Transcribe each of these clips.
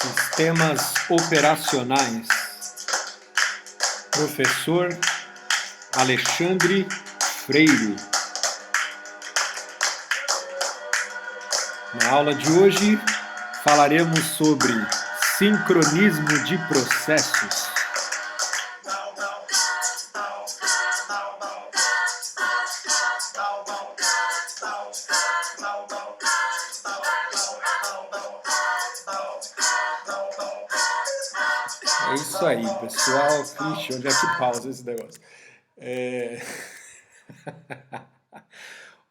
Sistemas operacionais. Professor Alexandre Freire. Na aula de hoje falaremos sobre sincronismo de processos. É isso aí, pessoal. Ixi, onde é que pausa esse negócio?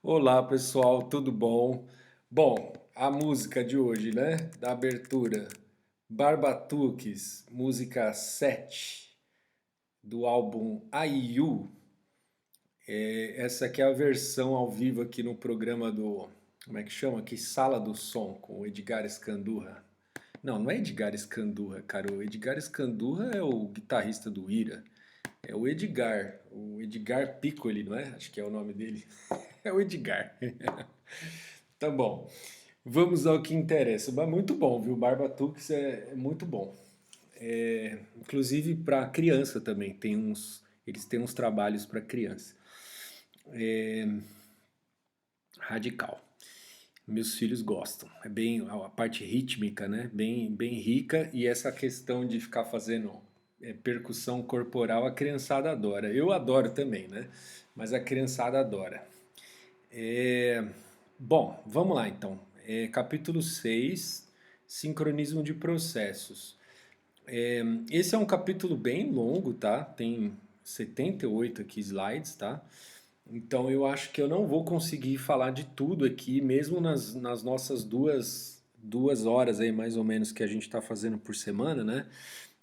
Olá, pessoal, tudo bom? Bom, a música de hoje, né? Da abertura. Barbatuques, música 7 do álbum IU. Essa aqui é a versão ao vivo aqui no programa do... Como é que chama? Aqui, Sala do Som, com o Edgar Escandurra. Não é Edgar Escandurra, cara. O Edgar Escandurra é o guitarrista do Ira. É o Edgar Piccoli, não é? Acho que é o nome dele. É o Edgar. Tá bom. Vamos ao que interessa. Mas muito bom, viu? Barbatuques é muito bom. Inclusive para criança também. Eles têm uns trabalhos para criança. Radical. Meus filhos gostam. É bem a parte rítmica, né? Bem rica. E essa questão de ficar fazendo percussão corporal, a criançada adora. Eu adoro também, né? Mas a criançada adora. Bom, vamos lá então. Capítulo 6, sincronismo de processos. Esse é um capítulo bem longo, tá? Tem 78 aqui slides, tá? Então eu acho que eu não vou conseguir falar de tudo aqui, mesmo nas nossas duas horas aí, mais ou menos, que a gente está fazendo por semana, né?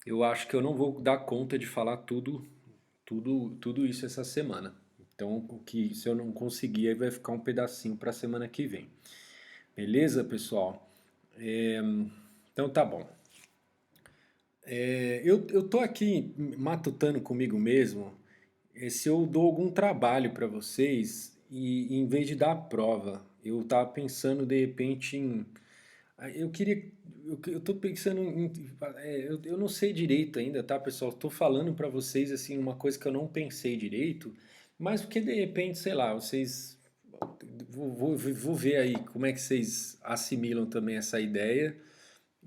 Eu acho que eu não vou dar conta de falar tudo isso essa semana. Então, se eu não conseguir, aí vai ficar um pedacinho para a semana que vem. Beleza, pessoal? Então tá bom. Eu tô aqui matutando comigo mesmo, se eu dou algum trabalho para vocês e em vez de dar a prova, eu tava pensando de repente em... Eu queria... Eu tô pensando em... eu não sei direito ainda, tá, pessoal? Tô falando para vocês, assim, uma coisa que eu não pensei direito, mas porque de repente, sei lá, vocês... Vou ver aí como é que vocês assimilam também essa ideia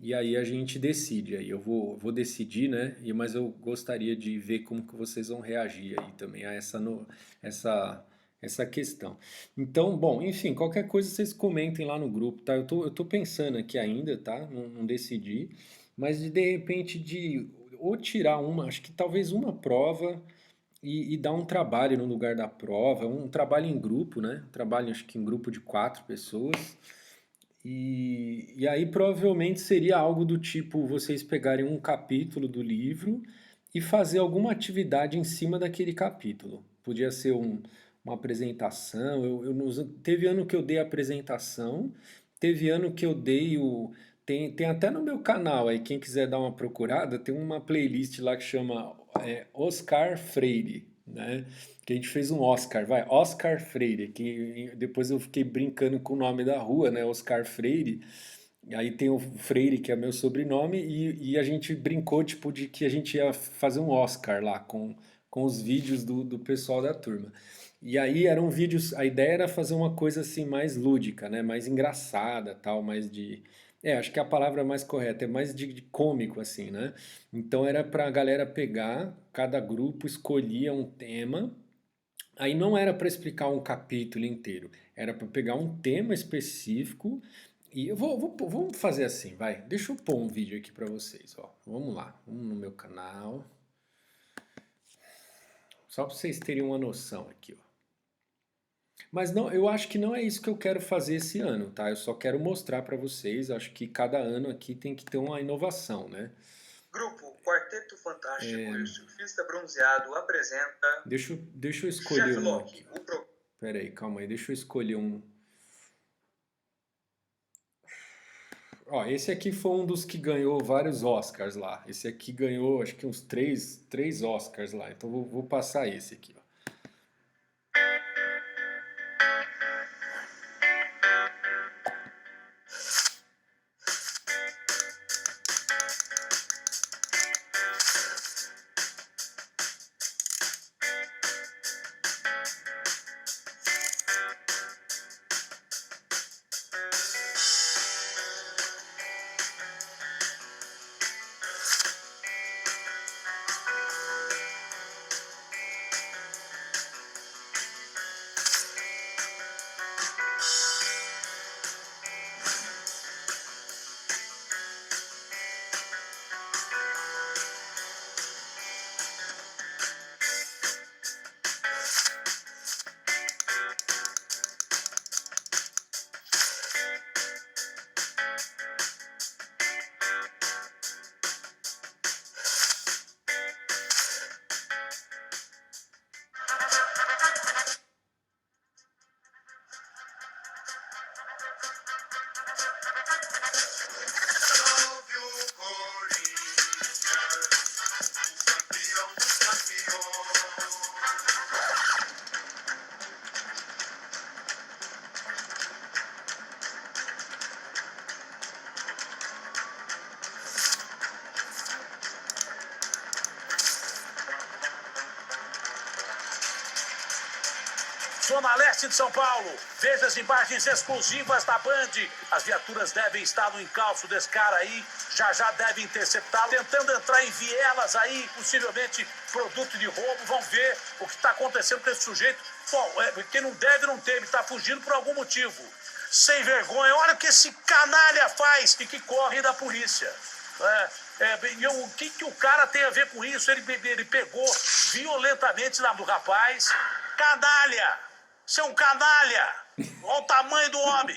e aí a gente decide. Aí eu vou decidir, né? Mas eu gostaria de ver como que vocês vão reagir aí também a essa, essa questão. Então, bom, enfim, qualquer coisa vocês comentem lá no grupo, tá? Eu tô pensando aqui ainda, tá? Não decidi, mas de repente ou tirar uma, acho que talvez uma prova e dar um trabalho no lugar da prova, um trabalho em grupo, né? Um trabalho, acho que em grupo de 4 pessoas. E aí provavelmente seria algo do tipo vocês pegarem um capítulo do livro e fazer alguma atividade em cima daquele capítulo. Podia ser uma apresentação. Teve ano que eu dei a apresentação, teve ano que eu dei o. Tem até no meu canal aí, quem quiser dar uma procurada, tem uma playlist lá que chama Oscar Freire, né? Que a gente fez um Oscar, Oscar Freire, que depois eu fiquei brincando com o nome da rua, né, Oscar Freire, aí tem o Freire, que é meu sobrenome, e a gente brincou, tipo, de que a gente ia fazer um Oscar lá, com os vídeos do pessoal da turma. E aí eram vídeos, a ideia era fazer uma coisa assim mais lúdica, né, mais engraçada, tal, mais de... acho que a palavra mais correta é mais de cômico, assim, né? Então era pra galera pegar, cada grupo escolhia um tema. Aí não era para explicar um capítulo inteiro, era para pegar um tema específico e vamos fazer assim, vai. Deixa eu pôr um vídeo aqui para vocês, ó. Vamos lá, vamos no meu canal, só para vocês terem uma noção aqui, ó. Mas não, eu acho que não é isso que eu quero fazer esse ano, tá? Eu só quero mostrar para vocês. Acho que cada ano aqui tem que ter uma inovação, né? Grupo Quarteto Fantástico e o Surfista Bronzeado apresenta... Deixa eu escolher Chefe um aqui. Loki, o pro... Pera aí, calma aí, deixa eu escolher um. Ó, esse aqui foi um dos que ganhou vários Oscars lá. Esse aqui ganhou, acho que uns três Oscars lá. Então vou passar esse aqui, ó. Zona Leste de São Paulo. Veja as imagens exclusivas da Band. As viaturas devem estar no encalço desse cara aí. Já deve interceptá-lo. Tentando entrar em vielas aí, possivelmente produto de roubo. Vão ver o que está acontecendo com esse sujeito. Bom, quem não deve, não teme. Está fugindo por algum motivo. Sem vergonha. Olha o que esse canalha faz e que corre da polícia. O que o cara tem a ver com isso? Ele pegou violentamente do rapaz. Canalha! Você é um canalha! Olha o tamanho do homem!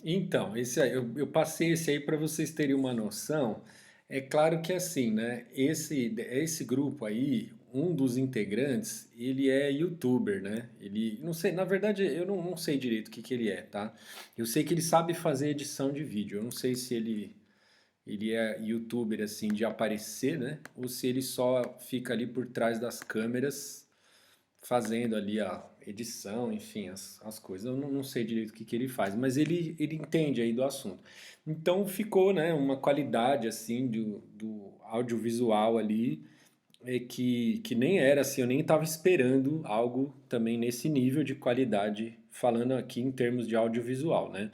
Então, esse aí, eu passei esse aí para vocês terem uma noção. É claro que assim, né? Esse grupo aí, um dos integrantes, ele é youtuber, né? Ele, não sei, na verdade eu não sei direito o que que ele é, tá? Eu sei que ele sabe fazer edição de vídeo. Eu não sei se ele é youtuber assim de aparecer, né? Ou se ele só fica ali por trás das câmeras fazendo ali a edição, enfim, as coisas. Eu não sei direito o que que ele faz, mas ele entende aí do assunto. Então ficou, né, uma qualidade assim do audiovisual ali que nem era assim, eu nem estava esperando algo também nesse nível de qualidade, falando aqui em termos de audiovisual, né?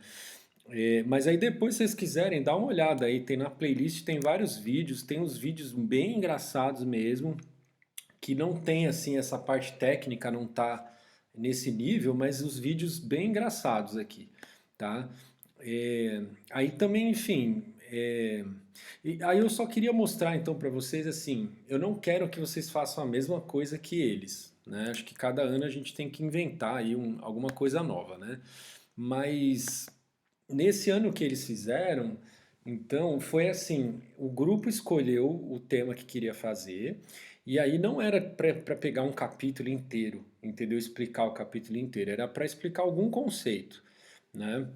Mas aí depois, se vocês quiserem, dá uma olhada aí, tem na playlist, tem vários vídeos, tem uns vídeos bem engraçados mesmo, que não tem assim essa parte técnica, não tá nesse nível, mas os vídeos bem engraçados aqui, tá? Aí também, enfim, e aí eu só queria mostrar então para vocês assim, eu não quero que vocês façam a mesma coisa que eles, né? Acho que cada ano a gente tem que inventar aí alguma coisa nova, né? Mas nesse ano que eles fizeram, então foi assim, o grupo escolheu o tema que queria fazer, e aí não era para pegar um capítulo inteiro, entendeu? Explicar o capítulo inteiro, era para explicar algum conceito, né?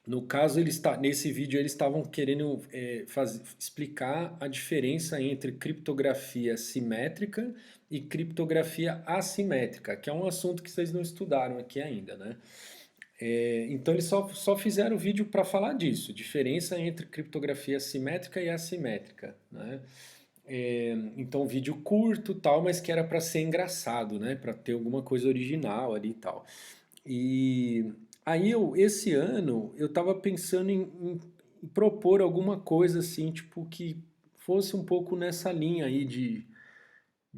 No caso, nesse vídeo eles estavam querendo explicar a diferença entre criptografia simétrica e criptografia assimétrica, que é um assunto que vocês não estudaram aqui ainda, né? Então eles só fizeram o vídeo para falar disso, diferença entre criptografia simétrica e assimétrica, né? Então vídeo curto tal, mas que era para ser engraçado, né? Para ter alguma coisa original ali e tal. E aí esse ano eu estava pensando em propor alguma coisa assim, tipo que fosse um pouco nessa linha aí de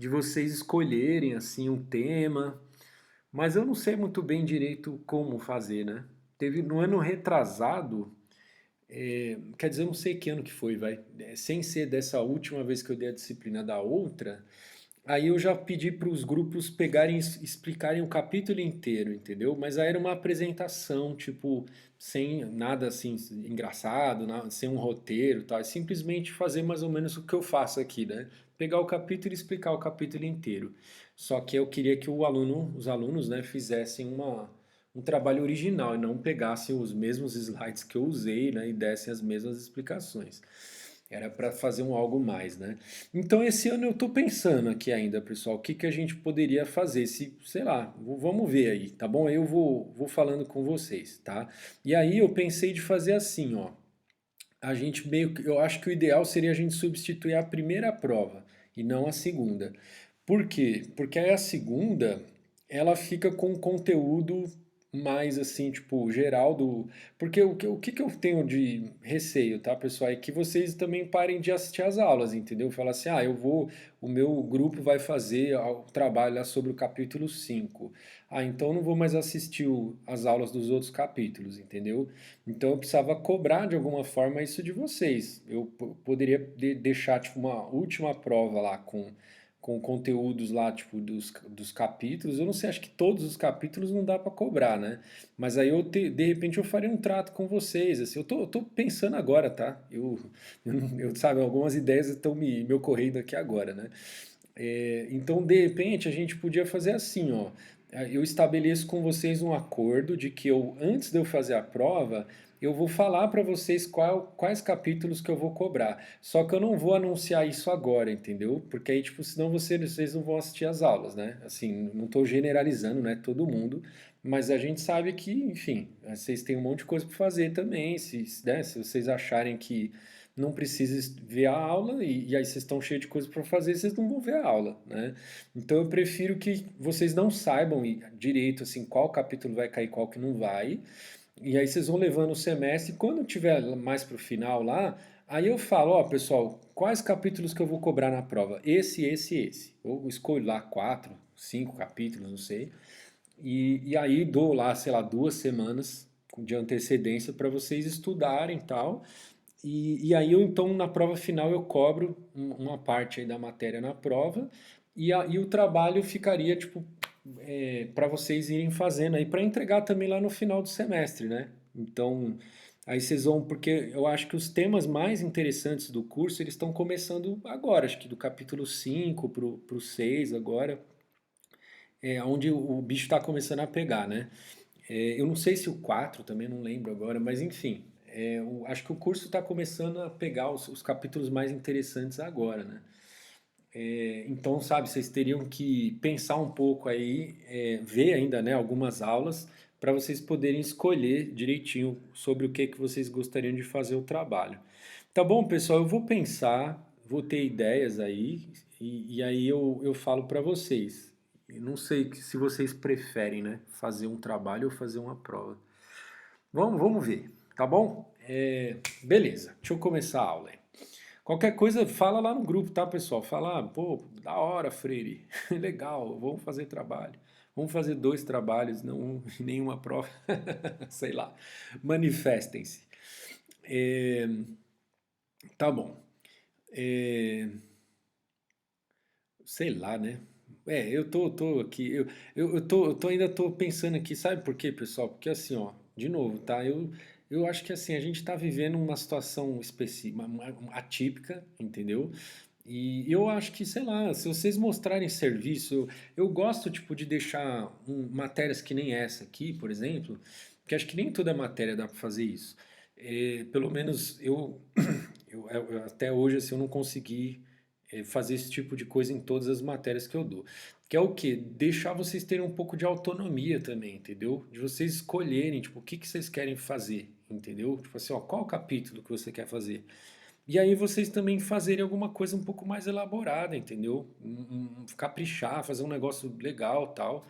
vocês escolherem assim um tema, mas eu não sei muito bem direito como fazer, né? Teve no ano retrasado, quer dizer, eu não sei que ano que foi, vai. Sem ser dessa última vez que eu dei a disciplina da outra, Aí eu já pedi para os grupos pegarem e explicarem o capítulo inteiro, entendeu? Mas aí era uma apresentação, tipo, sem nada assim engraçado, sem um roteiro, tal. É simplesmente fazer mais ou menos o que eu faço aqui, né? Pegar o capítulo e explicar o capítulo inteiro. Só que eu queria que os alunos, né, fizessem um trabalho original e não pegassem os mesmos slides que eu usei, né, e dessem as mesmas explicações. Era para fazer um algo mais, né? Então esse ano eu estou pensando aqui ainda, pessoal, o que que a gente poderia fazer, se, sei lá, vamos ver aí, tá bom? Aí eu vou falando com vocês, tá? E aí eu pensei de fazer assim, ó, a gente meio que, eu acho que o ideal seria a gente substituir a primeira prova e não a segunda. Por quê? Porque aí a segunda, ela fica com conteúdo mais assim, tipo, geral do. Porque o que eu tenho de receio, tá, pessoal? É que vocês também parem de assistir as aulas, entendeu? Falar assim, ah, o meu grupo vai fazer o trabalho lá sobre o capítulo 5. Ah, então eu não vou mais assistir as aulas dos outros capítulos, entendeu? Então eu precisava cobrar de alguma forma isso de vocês. Eu poderia deixar, tipo, uma última prova lá com conteúdos lá, tipo, dos capítulos. Eu não sei, acho que todos os capítulos não dá para cobrar, né? Mas aí de repente eu faria um trato com vocês, assim. Eu tô pensando agora, tá? Sabe, algumas ideias estão me ocorrendo aqui agora, né? Então, de repente, a gente podia fazer assim, ó. Eu estabeleço com vocês um acordo de que antes de eu fazer a prova, eu vou falar para vocês quais capítulos que eu vou cobrar. Só que eu não vou anunciar isso agora, entendeu? Porque aí, tipo, senão vocês não vão assistir as aulas, né? Assim, não estou generalizando, né? Todo mundo, mas a gente sabe que, enfim, vocês têm um monte de coisa para fazer também. Né, se vocês acharem que não precisa ver a aula e aí vocês estão cheios de coisa para fazer, vocês não vão ver a aula, né? Então eu prefiro que vocês não saibam direito assim qual capítulo vai cair, qual que não vai. E aí vocês vão levando o semestre, e quando tiver mais pro final lá, aí eu falo, ó, pessoal, quais capítulos que eu vou cobrar na prova? Esse. Eu escolho lá 4, 5 capítulos, não sei. E aí dou lá, sei lá, 2 semanas de antecedência para vocês estudarem e tal. E aí eu então na prova final eu cobro uma parte aí da matéria na prova e o trabalho ficaria tipo para vocês irem fazendo aí para entregar também lá no final do semestre, né? Então aí vocês vão, porque eu acho que os temas mais interessantes do curso eles estão começando agora, acho que do capítulo 5 pro 6 agora, onde o bicho está começando a pegar, né? Eu não sei se o 4 também, não lembro agora, mas enfim, acho que o curso está começando a pegar os capítulos mais interessantes agora, né? Então, sabe, vocês teriam que pensar um pouco aí, ver ainda, né, algumas aulas para vocês poderem escolher direitinho sobre o que que vocês gostariam de fazer o trabalho. Tá bom, pessoal? Eu vou pensar, vou ter ideias aí e aí eu falo para vocês. Eu não sei se vocês preferem, né, fazer um trabalho ou fazer uma prova. Vamos ver, tá bom? Beleza, deixa eu começar a aula aí. Qualquer coisa, fala lá no grupo, tá, pessoal? Fala, pô, da hora, Freire, legal, vamos fazer trabalho. Vamos fazer 2 trabalhos, não nenhuma prova, sei lá. Manifestem-se. É, tá bom. É, sei lá, né? Eu tô aqui, ainda tô pensando aqui, sabe por quê, pessoal? Porque assim, ó, de novo, tá? Eu acho que assim, a gente tá vivendo uma situação específica, atípica, entendeu? E eu acho que, sei lá, se vocês mostrarem serviço, eu gosto, tipo, de deixar matérias que nem essa aqui, por exemplo, porque acho que nem toda matéria dá para fazer isso. Pelo menos até hoje, assim, eu não consegui fazer esse tipo de coisa em todas as matérias que eu dou. Que é o quê? Deixar vocês terem um pouco de autonomia também, entendeu? De vocês escolherem, tipo, o que que vocês querem fazer, entendeu? Tipo assim, ó, qual o capítulo que você quer fazer? E aí vocês também fazerem alguma coisa um pouco mais elaborada, entendeu? Caprichar, fazer um negócio legal, tal.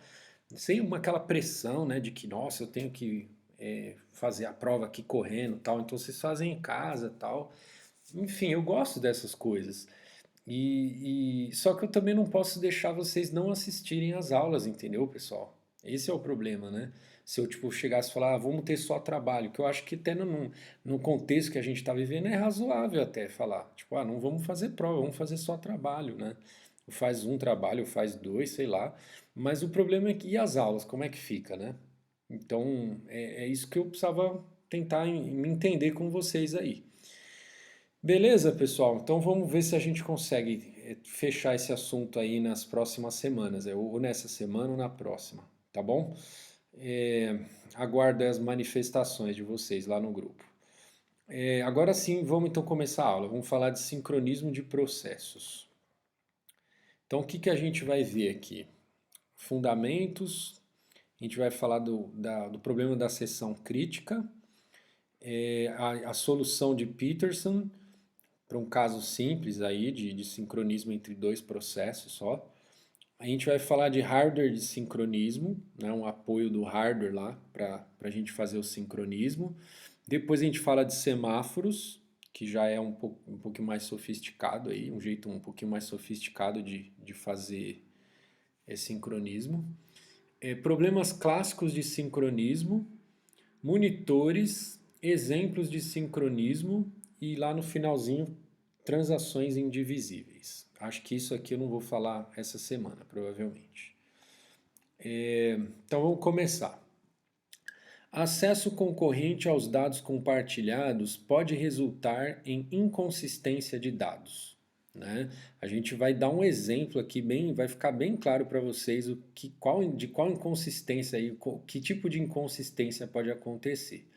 Sem aquela pressão, né, de que, nossa, eu tenho que fazer a prova aqui correndo, tal. Então vocês fazem em casa, tal. Enfim, eu gosto dessas coisas. Só que eu também não posso deixar vocês não assistirem às aulas, entendeu, pessoal? Esse é o problema, né? Se eu tipo chegasse e falar, vamos ter só trabalho, que eu acho que até no contexto que a gente está vivendo é razoável até falar, tipo, não vamos fazer prova, vamos fazer só trabalho, né? faz um trabalho, ou faz dois, sei lá. Mas o problema é que, e as aulas, como é que fica, né? Então, é isso que eu precisava tentar me entender com vocês aí. Beleza, pessoal? Então vamos ver se a gente consegue fechar esse assunto aí nas próximas semanas, ou nessa semana ou na próxima, tá bom? Aguardo as manifestações de vocês lá no grupo. Agora sim, vamos então começar a aula. Vamos falar de sincronismo de processos. Então, o que a gente vai ver aqui? Fundamentos, a gente vai falar do problema da seção crítica, a solução de Peterson, para um caso simples aí de sincronismo entre dois processos só. A gente vai falar de hardware de sincronismo, né, um apoio do hardware lá para a gente fazer o sincronismo. Depois a gente fala de semáforos, que já é um pouquinho mais sofisticado aí, um jeito um pouquinho mais sofisticado de fazer sincronismo. Problemas clássicos de sincronismo, monitores, exemplos de sincronismo e lá no finalzinho, transações indivisíveis. Acho que isso aqui eu não vou falar essa semana, provavelmente. Então vamos começar. Acesso concorrente aos dados compartilhados pode resultar em inconsistência de dados, né? A gente vai dar um exemplo aqui, vai ficar bem claro para vocês de qual inconsistência aí, que tipo de inconsistência pode acontecer,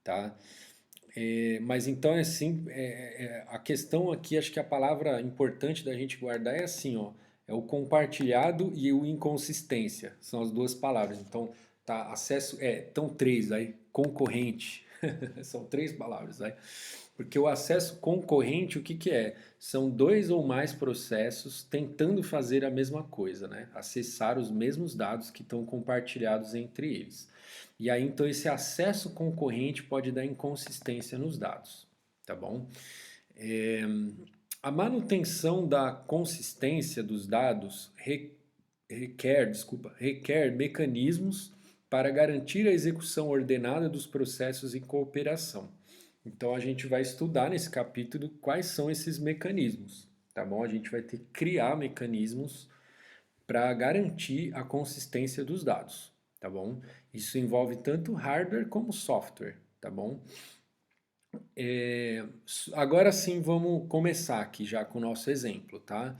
tá? Mas então assim, a questão aqui, acho que a palavra importante da gente guardar é assim, ó, é o compartilhado e o inconsistência, são as duas palavras. Então, tá, acesso, estão três aí, concorrente, são três palavras aí. Porque o acesso concorrente, o que é? São dois ou mais processos tentando fazer a mesma coisa, né? Acessar os mesmos dados que estão compartilhados entre eles. E aí, então, esse acesso concorrente pode dar inconsistência nos dados, tá bom? A manutenção da consistência dos dados requer mecanismos para garantir a execução ordenada dos processos em cooperação. Então a gente vai estudar nesse capítulo quais são esses mecanismos, tá bom? A gente vai ter que criar mecanismos para garantir a consistência dos dados, tá bom? Isso envolve tanto hardware como software, tá bom? Agora sim vamos começar aqui já com o nosso exemplo, tá?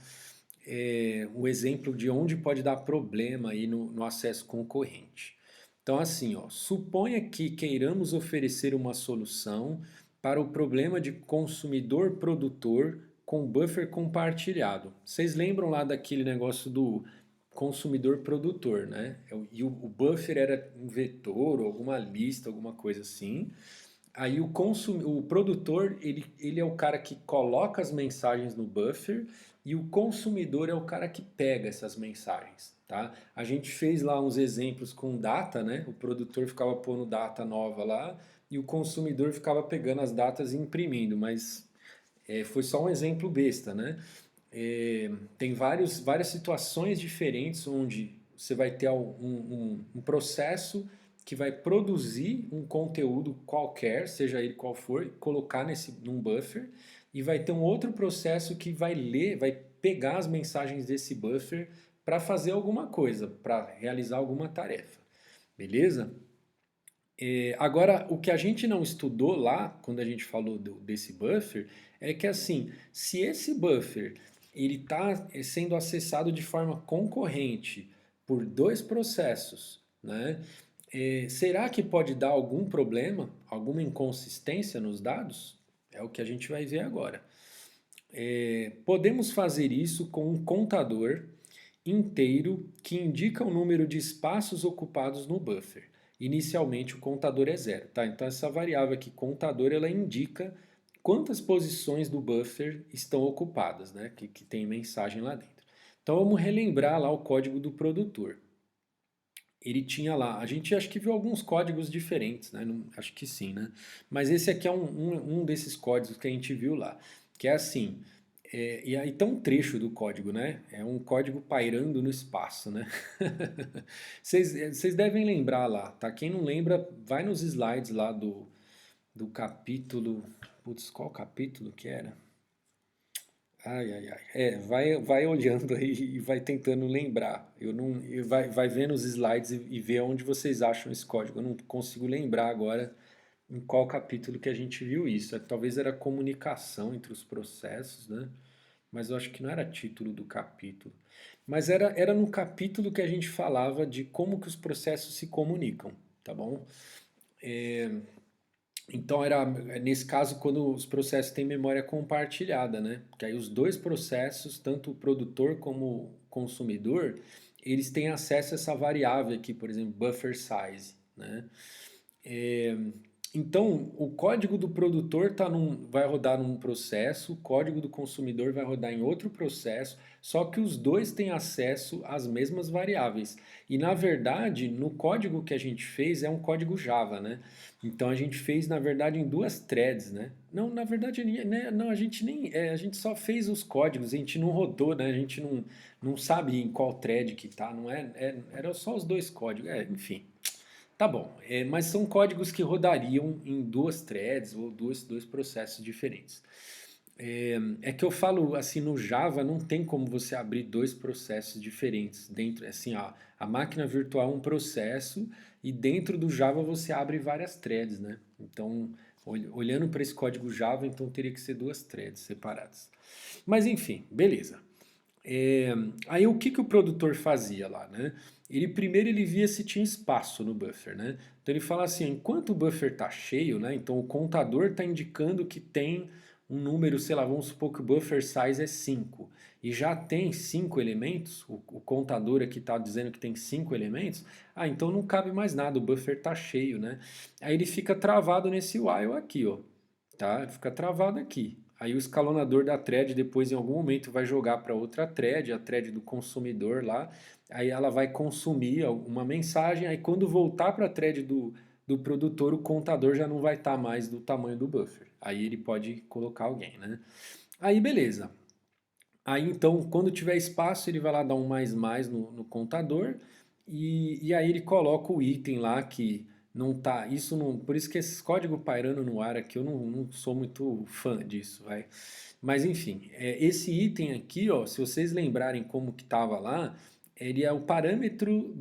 O exemplo de onde pode dar problema aí no acesso concorrente. Então assim, ó, suponha que queiramos oferecer uma solução para o problema de consumidor-produtor com buffer compartilhado. Vocês lembram lá daquele negócio do consumidor-produtor, né? E o buffer era um vetor ou alguma lista, alguma coisa assim. Aí o produtor, ele é o cara que coloca as mensagens no buffer e o consumidor é o cara que pega essas mensagens, tá? A gente fez lá uns exemplos com data, né? O produtor ficava pondo data nova lá e o consumidor ficava pegando as datas e imprimindo, mas foi só um exemplo besta, né? Tem várias situações diferentes onde você vai ter um processo que vai produzir um conteúdo qualquer, seja ele qual for, colocar num buffer, e vai ter um outro processo que vai ler, vai pegar as mensagens desse buffer para fazer alguma coisa, para realizar alguma tarefa. Beleza? Agora, o que a gente não estudou lá, quando a gente falou desse buffer, é que assim, se esse buffer ele está sendo acessado de forma concorrente por dois processos, né? Será que pode dar algum problema, alguma inconsistência nos dados? É o que a gente vai ver agora. Podemos fazer isso com um contador inteiro que indica o número de espaços ocupados no buffer. Inicialmente o contador é 0, tá? Então essa variável aqui, contador, ela indica quantas posições do buffer estão ocupadas, né? Que tem mensagem lá dentro. Então vamos relembrar lá o código do produtor. Ele tinha lá, a gente acho que viu alguns códigos diferentes, né? Não, acho que sim, né? Mas esse aqui é um desses códigos que a gente viu lá, que é assim, e aí tá um trecho do código, né? É um código pairando no espaço, né? Vocês devem lembrar lá, tá? Quem não lembra, vai nos slides lá do capítulo... Putz, qual capítulo que era? Ai, ai, ai. Vai olhando aí e vai tentando lembrar. Eu não, e vai vendo os slides e vê onde vocês acham esse código. Eu não consigo lembrar agora em qual capítulo que a gente viu isso. Talvez era comunicação entre os processos, né? Mas eu acho que não era título do capítulo. Mas era no capítulo que a gente falava de como que os processos se comunicam, tá bom? Então era nesse caso quando os processos têm memória compartilhada, né? Que aí os dois processos, tanto o produtor como o consumidor, eles têm acesso a essa variável aqui, por exemplo, buffer size, né? É, então, o código do produtor vai rodar num processo, o código do consumidor vai rodar em outro processo, só que os dois têm acesso às mesmas variáveis. E na verdade, no código que a gente fez é um código Java, né? Então a gente fez na verdade em duas threads, né? Não, na verdade, né, não, a gente nem, a gente só fez os códigos, a gente não rodou, né? A gente não sabe em qual thread que tá, não era só os dois códigos, enfim. Tá bom, mas são códigos que rodariam em duas threads ou dois processos diferentes. É que eu falo assim, no Java não tem como você abrir dois processos diferentes dentro, assim, ó, a máquina virtual é um processo e dentro do Java você abre várias threads, né? Então, olhando para esse código Java, então teria que ser duas threads separadas. Mas enfim, beleza. É, aí o que, que o produtor fazia lá, né? Ele via se tinha espaço no buffer, né? Então ele fala assim, enquanto o buffer está cheio, né? Então o contador está indicando que tem um número, sei lá, vamos supor que o buffer size é 5 e já tem 5 elementos, o contador aqui está dizendo que tem 5 elementos, então não cabe mais nada, o buffer está cheio, né? Aí ele fica travado nesse while aqui, ó, tá? Ele fica travado aqui. Aí o escalonador da thread depois em algum momento vai jogar para outra thread, a thread do consumidor lá, aí ela vai consumir uma mensagem, aí quando voltar para a thread do produtor, o contador já não vai estar mais do tamanho do buffer. Aí ele pode colocar alguém, né? Aí beleza. Aí então, quando tiver espaço, ele vai lá dar um mais no contador e aí ele coloca o item lá que não tá. Isso não. Por isso que esse código pairando no ar aqui, eu não sou muito fã disso, vai. Mas enfim, esse item aqui, ó, se vocês lembrarem como que tava lá, ele é o parâmetro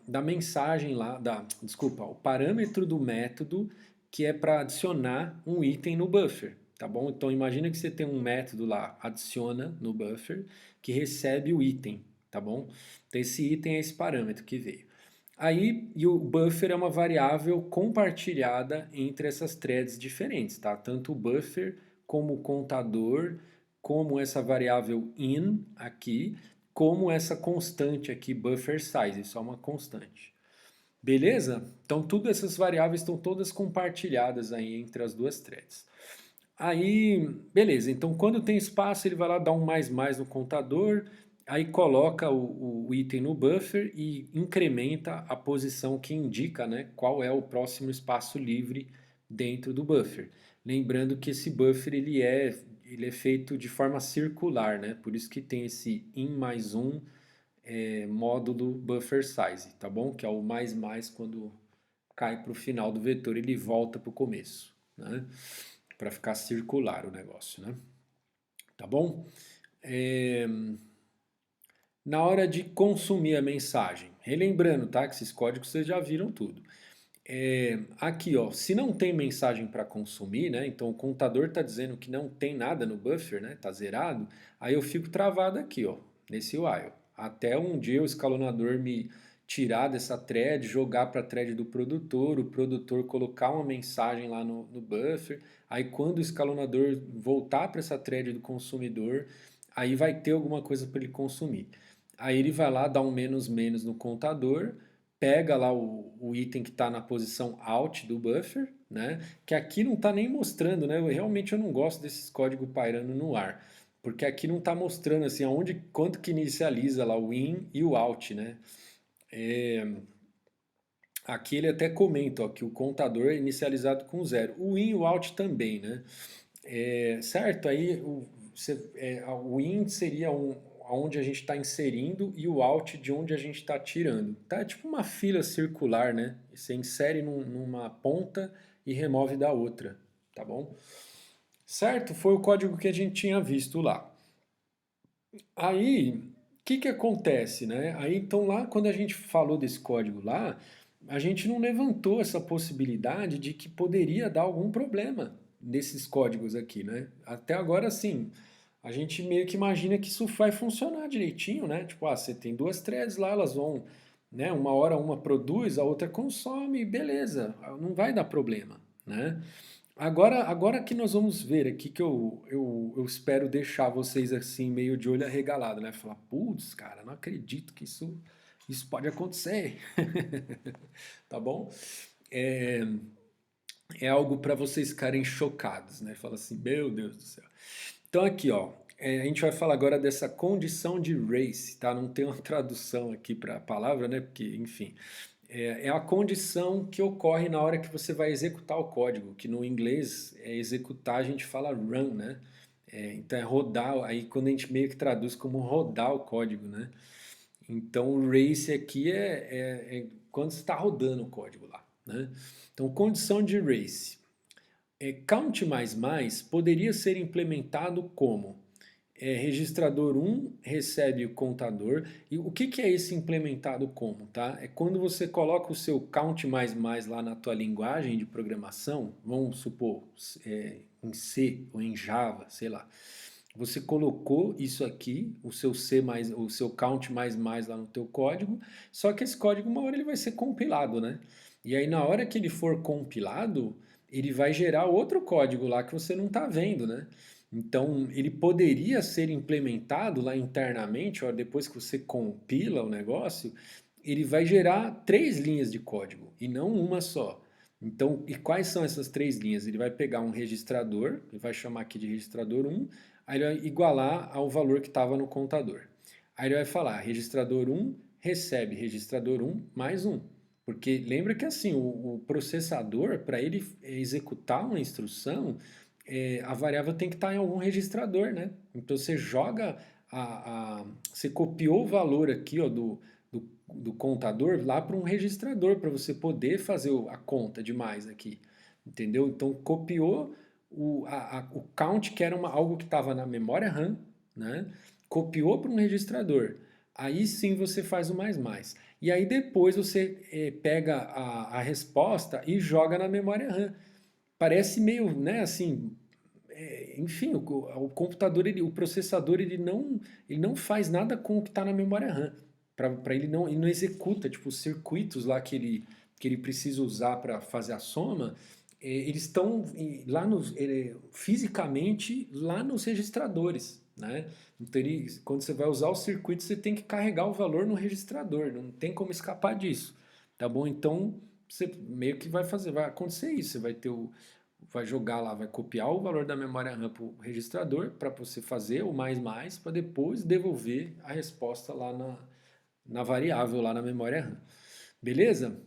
da mensagem lá, desculpa, o parâmetro do método que é para adicionar um item no buffer, tá bom? Então imagina que você tem um método lá, adiciona no buffer, que recebe o item, tá bom? Então esse item é esse parâmetro que veio. Aí, e o buffer é uma variável compartilhada entre essas threads diferentes, tá? Tanto o buffer como o contador, como essa variável in aqui, como essa constante aqui, buffer size, isso é uma constante. Beleza? Então, todas essas variáveis estão todas compartilhadas aí entre as duas threads. Aí, beleza. Então, quando tem espaço, ele vai lá dar um mais no contador, aí coloca o item no buffer e incrementa a posição que indica, né, qual é o próximo espaço livre dentro do buffer. Lembrando que esse buffer ele é feito de forma circular, né? Por isso que tem esse in mais um módulo buffer size, tá bom? Que é o mais quando cai para o final do vetor, ele volta para o começo, né? Para ficar circular o negócio, né? Tá bom? Na hora de consumir a mensagem, relembrando, tá? Que esses códigos vocês já viram tudo. Aqui, ó, se não tem mensagem para consumir, né? Então o contador está dizendo que não tem nada no buffer, né? Tá zerado. Aí eu fico travado aqui, ó, nesse while. Até um dia o escalonador me tirar dessa thread, jogar para a thread do produtor, o produtor colocar uma mensagem lá no buffer. Aí quando o escalonador voltar para essa thread do consumidor, aí vai ter alguma coisa para ele consumir. Aí ele vai lá dar um menos no contador, pega lá o item que está na posição out do buffer, né? Que aqui não está nem mostrando, né? Realmente eu não gosto desses códigos pairando no ar, porque aqui não está mostrando assim aonde, quanto que inicializa lá o in e o out, né? Aqui ele até comenta ó, que o contador é inicializado com 0. O in e o out também, né? Certo? Aí o in seria onde a gente está inserindo e o out de onde a gente está tirando. Tá tipo uma fila circular, né? Você insere numa ponta e remove da outra, tá bom? certo? Foi o código que a gente tinha visto lá. Aí, o que acontece, né? Aí, então, lá, quando a gente falou desse código lá, a gente não levantou essa possibilidade de que poderia dar algum problema nesses códigos aqui, né? Até agora, sim, a gente meio que imagina que isso vai funcionar direitinho, né? Tipo, você tem duas threads lá, elas vão, né? Uma hora uma produz, a outra consome, beleza, não vai dar problema, né? Agora que nós vamos ver aqui que eu espero deixar vocês assim meio de olho arregalado, né? Falar, putz, cara, não acredito que isso pode acontecer. Tá bom? É, é algo para vocês ficarem chocados, né? Fala assim, meu Deus do céu. Então aqui, ó, a gente vai falar agora dessa condição de race, tá? Não tem uma tradução aqui para a palavra, né? Porque, enfim, é a condição que ocorre na hora que você vai executar o código, que no inglês executar a gente fala run, né? Então é rodar, aí quando a gente meio que traduz como rodar o código, né? Então o race aqui é quando você está rodando o código lá, né? Então condição de race. Count++ poderia ser implementado como registrador 1 recebe o contador. E o que é esse implementado como? Tá? É quando você coloca o seu count++ lá na tua linguagem de programação, vamos supor, em C ou em Java, sei lá. Você colocou isso aqui, o seu C++, o seu count++ lá no teu código, só que esse código uma hora ele vai ser compilado, né? E aí na hora que ele for compilado, ele vai gerar outro código lá que você não está vendo, né? Então, ele poderia ser implementado lá internamente, ó, depois que você compila o negócio, ele vai gerar 3 linhas de código e não uma só. Então, e quais são essas 3 linhas? Ele vai pegar um registrador, ele vai chamar aqui de registrador 1, aí ele vai igualar ao valor que estava no contador. Aí ele vai falar, registrador 1 recebe registrador 1 mais 1. Porque lembra que assim, o processador, para ele executar uma instrução, a variável tem que estar em algum registrador, né? Então você joga, você copiou o valor aqui ó, do contador lá para um registrador, para você poder fazer a conta de mais aqui, entendeu? Então copiou o count, que era algo que estava na memória RAM, né? Copiou para um registrador. Aí sim você faz o mais mais. E aí depois você pega a resposta e joga na memória RAM. Parece meio, né, assim, enfim, o computador, o processador, ele não faz nada com o que está na memória RAM. Para ele não executa, tipo, os circuitos lá que ele precisa usar para fazer a soma, eles estão lá fisicamente lá nos registradores, né? Então, quando você vai usar o circuito, você tem que carregar o valor no registrador, não tem como escapar disso, tá bom? Então, você meio que vai acontecer isso, você vai jogar lá, vai copiar o valor da memória RAM para o registrador para você fazer o mais para depois devolver a resposta lá na variável lá na memória RAM. Beleza?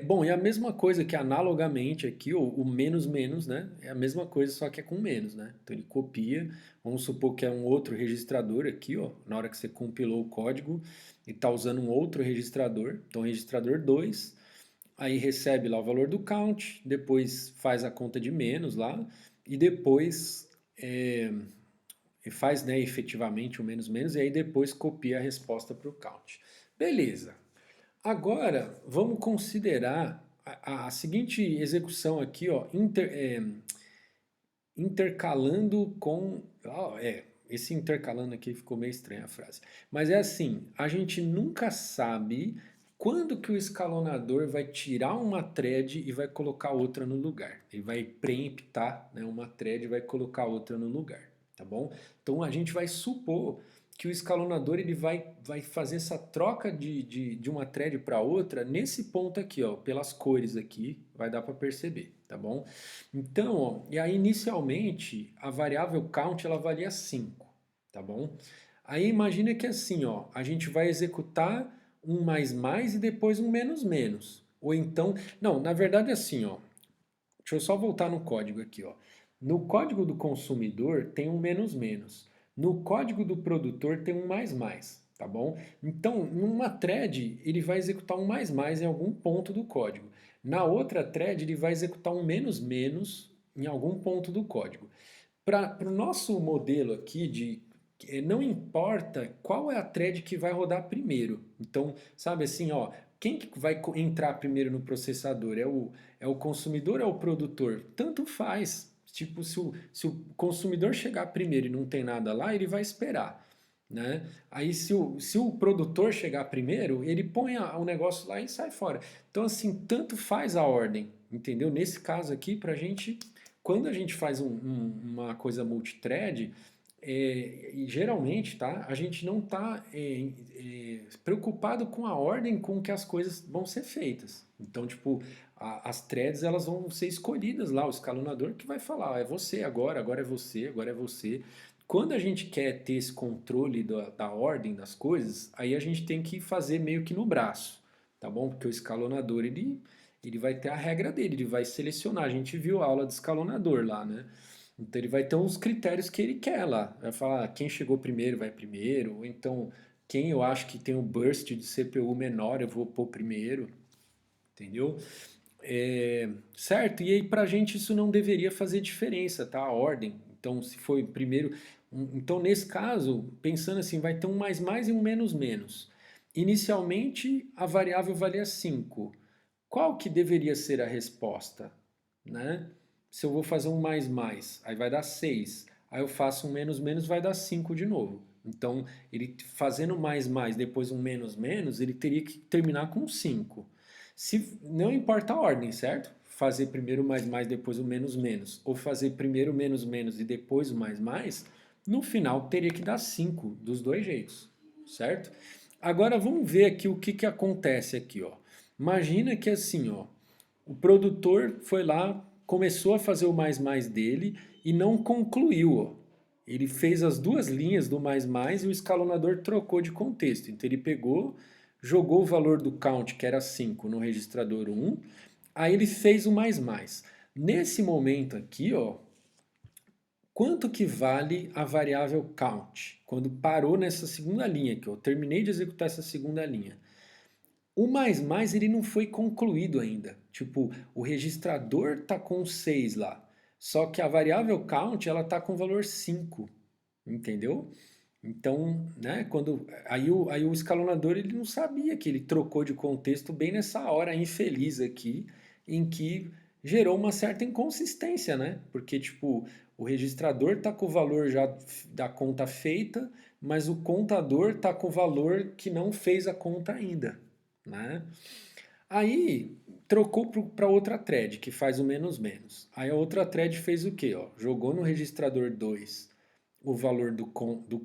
Bom, é a mesma coisa que analogamente aqui, o menos menos, né? É a mesma coisa, só que é com menos, né? Então ele copia, vamos supor que é um outro registrador aqui, ó, na hora que você compilou o código e está usando um outro registrador, então registrador 2, aí recebe lá o valor do count, depois faz a conta de menos lá, e depois faz, né, efetivamente o menos menos, e aí depois copia a resposta para o count. Beleza. Agora, vamos considerar a seguinte execução aqui, ó, intercalando com... esse intercalando aqui ficou meio estranha a frase. Mas é assim, a gente nunca sabe quando que o escalonador vai tirar uma thread e vai colocar outra no lugar. Ele vai preemptar, né, uma thread e vai colocar outra no lugar, tá bom? Então a gente vai supor que o escalonador ele vai fazer essa troca de uma thread para outra nesse ponto aqui, ó, pelas cores aqui, vai dar para perceber, tá bom? Então, ó, e aí inicialmente a variável count ela valia 5, tá bom? Aí imagina que assim, ó, a gente vai executar um mais e depois um menos menos. Ou então, não, na verdade é assim, ó. Deixa eu só voltar no código aqui, ó. No código do consumidor tem um menos menos. No código do produtor tem um mais, tá bom? Então, numa thread, ele vai executar um mais em algum ponto do código. Na outra thread, ele vai executar um menos menos em algum ponto do código. Para o nosso modelo aqui não importa qual é a thread que vai rodar primeiro. Então, sabe assim, ó, quem que vai entrar primeiro no processador? É o consumidor ou é o produtor? Tanto faz. Tipo, se o consumidor chegar primeiro e não tem nada lá, ele vai esperar. Né? Aí se o produtor chegar primeiro, ele põe o negócio lá e sai fora. Então, assim, tanto faz a ordem, entendeu? Nesse caso aqui, pra gente, quando a gente faz uma coisa multithread, geralmente, tá? A gente não está preocupado com a ordem com que as coisas vão ser feitas. Então, tipo, as threads elas vão ser escolhidas lá, o escalonador que vai falar, é você agora, agora é você, agora é você. Quando a gente quer ter esse controle da ordem das coisas, aí a gente tem que fazer meio que no braço, tá bom? Porque o escalonador, ele vai ter a regra dele, ele vai selecionar. A gente viu a aula de escalonador lá, né? Então ele vai ter uns critérios que ele quer lá. Vai falar quem chegou primeiro vai primeiro, ou então quem eu acho que tem um burst de CPU menor eu vou pôr primeiro, entendeu? Certo? E aí pra gente isso não deveria fazer diferença, tá? A ordem. Então se foi primeiro... Então nesse caso, pensando assim, vai ter um mais mais e um menos menos. Inicialmente a variável valia 5. Qual que deveria ser a resposta? Né? Se eu vou fazer um mais mais, aí vai dar 6. Aí eu faço um menos menos, vai dar 5 de novo. Então, ele fazendo mais mais, depois um menos menos, ele teria que terminar com 5. Não importa a ordem, certo? Fazer primeiro o mais mais, depois o menos menos, ou fazer primeiro o menos menos e depois o mais mais, no final teria que dar 5 dos dois jeitos, certo? Agora vamos ver aqui o que acontece aqui, ó. Imagina que assim, ó, o produtor foi lá, começou a fazer o mais mais dele e não concluiu, ó. Ele fez as duas linhas do mais mais e o escalonador trocou de contexto. Então ele pegou, jogou o valor do count, que era 5, no registrador 1, aí ele fez o mais mais. Nesse momento aqui, ó, quanto que vale a variável count? Quando parou nessa segunda linha aqui, eu terminei de executar essa segunda linha. O mais mais ele não foi concluído ainda. Tipo, o registrador tá com 6 lá. Só que a variável count ela tá com valor 5, entendeu? Então, né, aí o escalonador ele não sabia que ele trocou de contexto bem nessa hora infeliz aqui, em que gerou uma certa inconsistência, né? Porque tipo, o registrador tá com o valor já da conta feita, mas o contador tá com o valor que não fez a conta ainda, né? Aí trocou para outra thread que faz o menos menos. Aí a outra thread fez o quê? Ó? Jogou no registrador 2 o valor do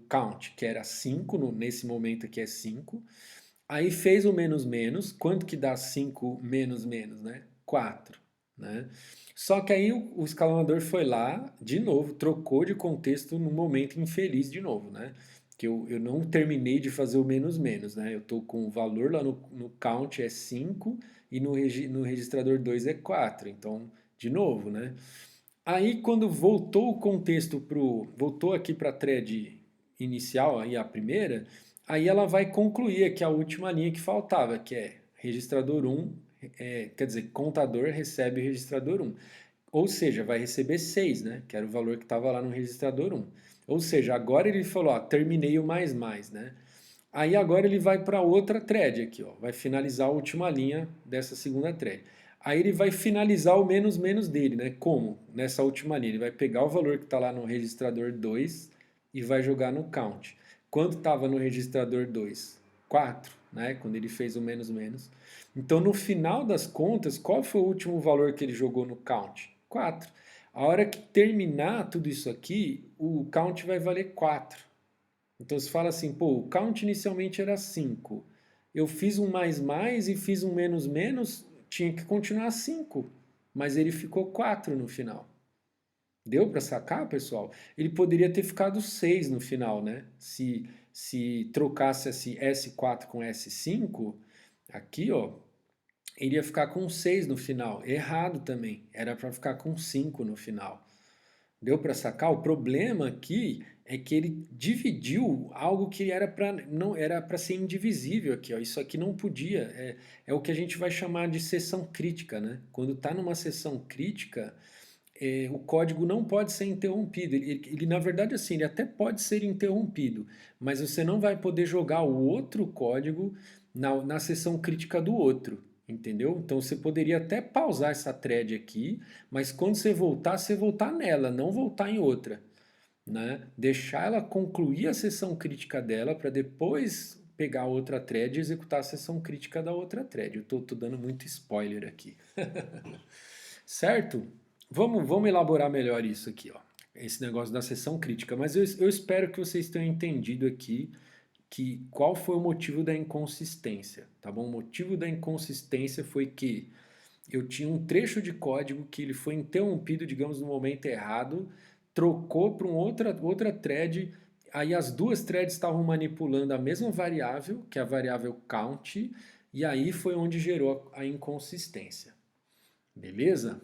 count, que era 5, nesse momento aqui é 5. Aí fez o menos menos. Quanto que dá 5 menos menos, né? 4, né? Só que aí o escalonador foi lá, de novo, trocou de contexto no momento infeliz de novo, né? Que eu não terminei de fazer o menos menos, né? Eu estou com o valor lá no count é 5 e no registrador 2 é 4. Então, de novo, né? Aí quando voltou o contexto voltou aqui para a thread inicial, aí a primeira, aí ela vai concluir aqui a última linha que faltava, que é registrador 1, quer dizer, contador recebe o registrador 1. Ou seja, vai receber 6, né? Que era o valor que estava lá no registrador 1. Ou seja, agora ele falou, ó, terminei o mais mais, né? Aí agora ele vai para outra thread aqui, ó, vai finalizar a última linha dessa segunda thread. Aí ele vai finalizar o menos menos dele, né? Como? Nessa última linha, ele vai pegar o valor que está lá no registrador 2 e vai jogar no count. Quanto estava no registrador 2? 4, né? Quando ele fez o menos menos. Então no final das contas, qual foi o último valor que ele jogou no count? 4. A hora que terminar tudo isso aqui, o count vai valer 4. Então você fala assim, pô, o count inicialmente era 5. Eu fiz um mais mais e fiz um menos menos, tinha que continuar 5. Mas ele ficou 4 no final. Deu para sacar, pessoal? Ele poderia ter ficado 6 no final, né? Se trocasse esse S4 com S5, aqui, ó, ele ia ficar com 6 no final. Errado também. Era para ficar com 5 no final. Deu para sacar? O problema aqui é que ele dividiu algo que não era para ser indivisível aqui, ó. Isso aqui não podia. É o que a gente vai chamar de seção crítica, né? Quando está numa seção crítica, o código não pode ser interrompido. Ele, na verdade, assim, ele até pode ser interrompido, mas você não vai poder jogar o outro código na seção crítica do outro, entendeu? Então você poderia até pausar essa thread aqui, mas quando você voltar nela, não voltar em outra, né? Deixar ela concluir a seção crítica dela para depois pegar outra thread e executar a seção crítica da outra thread. Eu tô dando muito spoiler aqui. Certo? Vamos elaborar melhor isso aqui, ó. Esse negócio da seção crítica. Mas eu espero que vocês tenham entendido aqui qual foi o motivo da inconsistência, tá bom? O motivo da inconsistência foi que eu tinha um trecho de código que ele foi interrompido, digamos, no momento errado, trocou para outra thread, aí as duas threads estavam manipulando a mesma variável, que é a variável count, e aí foi onde gerou a inconsistência. Beleza?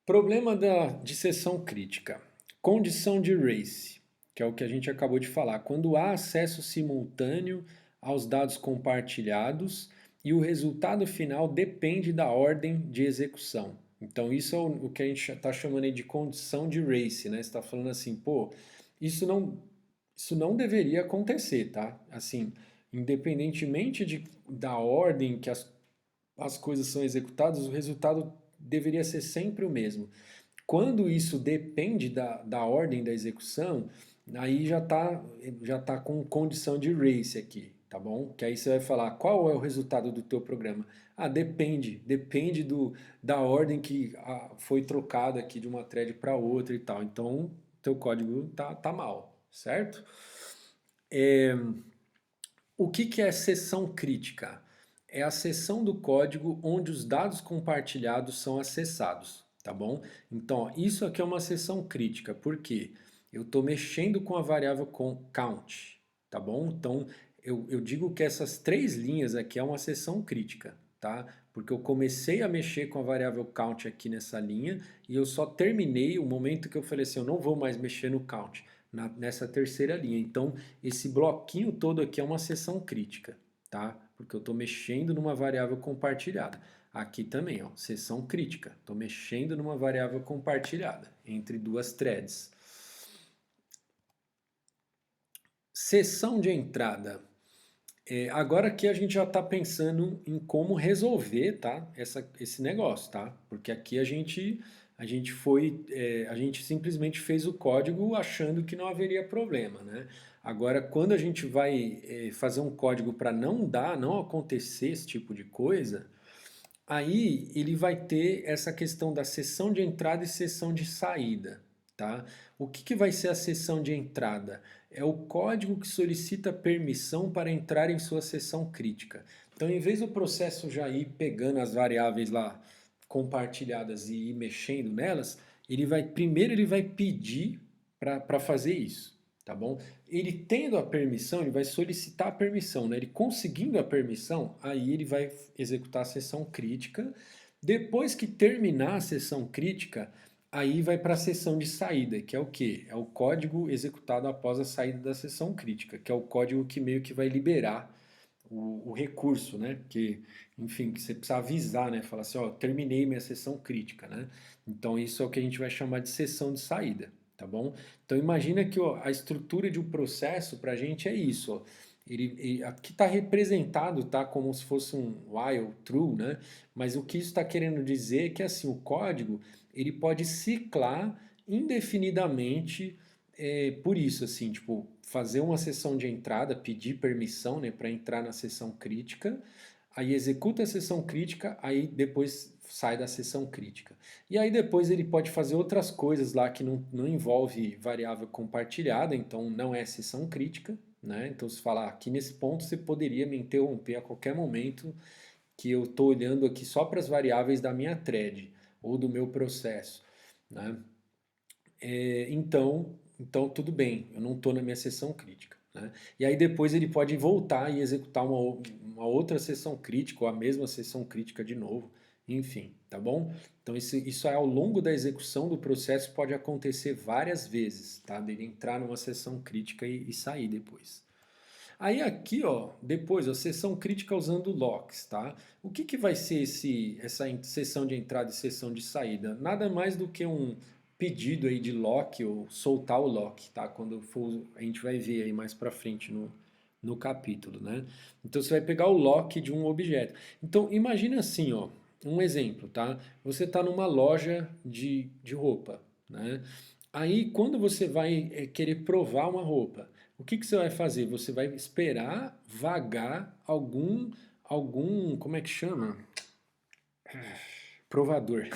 Problema de seção crítica. Condição de race, que é o que a gente acabou de falar. Quando há acesso simultâneo aos dados compartilhados e o resultado final depende da ordem de execução. Então isso é o que a gente está chamando aí de condição de race, né? Você está falando assim, pô, isso não deveria acontecer, tá? Assim, independentemente da ordem que as coisas são executadas, o resultado deveria ser sempre o mesmo. Quando isso depende da ordem da execução, aí já tá com condição de race aqui, tá bom? Que aí você vai falar qual é o resultado do teu programa. Ah, depende da ordem que foi trocada aqui de uma thread para outra e tal. Então, teu código tá mal, certo? O que é seção crítica? É a seção do código onde os dados compartilhados são acessados, tá bom? Então, ó, isso aqui é uma seção crítica, por quê? Eu estou mexendo com a variável count, tá bom? Então, eu digo que essas três linhas aqui é uma seção crítica, tá? Porque eu comecei a mexer com a variável count aqui nessa linha e eu só terminei o momento que eu falei assim, eu não vou mais mexer no count, nessa terceira linha. Então, esse bloquinho todo aqui é uma seção crítica, tá? Porque eu estou mexendo numa variável compartilhada. Aqui também, ó, seção crítica. Estou mexendo numa variável compartilhada entre duas threads. Seção de entrada. Agora aqui a gente já está pensando em como resolver, tá? Esse negócio, tá? Porque aqui a gente simplesmente fez o código achando que não haveria problema, né? Agora, quando a gente vai fazer um código para não acontecer esse tipo de coisa, aí ele vai ter essa questão da seção de entrada e seção de saída, tá? O que vai ser a seção de entrada? É o código que solicita permissão para entrar em sua seção crítica. Então, em vez do processo já ir pegando as variáveis lá compartilhadas e ir mexendo nelas, primeiro ele vai pedir para fazer isso, tá bom? Ele tendo a permissão, ele vai solicitar a permissão, né? Ele conseguindo a permissão, aí ele vai executar a seção crítica. Depois que terminar a seção crítica, aí vai para a seção de saída, que é o quê? É o código executado após a saída da seção crítica, que é o código que meio que vai liberar o recurso, né? Que, enfim, que você precisa avisar, né? Falar assim, ó, terminei minha seção crítica, né? Então isso é o que a gente vai chamar de seção de saída, tá bom? Então imagina que ó, a estrutura de um processo para a gente é isso, ó. Aqui está representado, tá, como se fosse um while true, né? Mas o que isso está querendo dizer é que assim o código ele pode ciclar indefinidamente por isso, assim, tipo, fazer uma sessão de entrada, pedir permissão, né, para entrar na sessão crítica, aí executa a sessão crítica, aí depois sai da sessão crítica. E aí depois ele pode fazer outras coisas lá que não envolve variável compartilhada, então não é sessão crítica, né? Então se falar aqui nesse ponto você poderia me interromper a qualquer momento que eu estou olhando aqui só para as variáveis da minha thread ou do meu processo, né? Então tudo bem, eu não estou na minha sessão crítica, né? E aí depois ele pode voltar e executar uma outra sessão crítica ou a mesma sessão crítica de novo, enfim, tá bom? Então isso é ao longo da execução do processo pode acontecer várias vezes, tá? Dele entrar numa sessão crítica e sair depois. Aí aqui, ó, depois, a sessão crítica usando locks, tá? O que que vai ser essa sessão de entrada e sessão de saída? Nada mais do que um pedido aí de lock ou soltar o lock, tá? Quando for, a gente vai ver aí mais pra frente no capítulo, né? Então você vai pegar o lock de um objeto. Então imagina assim, ó, um exemplo, tá? Você tá numa loja de roupa, né? Aí quando você vai querer provar uma roupa, o que que você vai fazer? Você vai esperar vagar como é que chama? Provador.